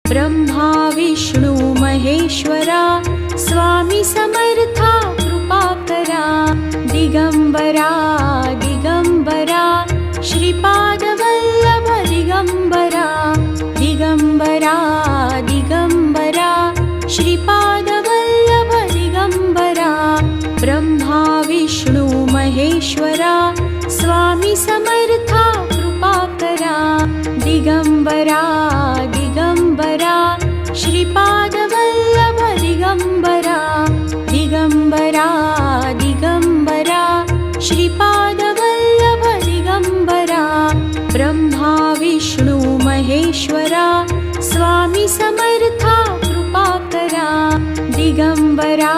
ब्रह्मा विष्णू महेश्वरा स्वामी समर्था कृपा करा। दिगंबरा दिगंबरा श्रीपाद वल्लभ दिगंबरा। दिगंबरा दिगंबरा श्रीपाद वल्लभ दिगंबरा। ब्रह्मा विष्णू महेश्वरा स्वामी समर्था कृपा करा। दिगंबरा दिगंबरा श्रीपाद वल्लभ दिगंबरा। दिगंबरा दिगंबरा श्रीपाद वल्लभ दिगंबरा। ब्रह्मा विष्णू महेश्वरा स्वामी समर्था कृपा करा। दिगंबरा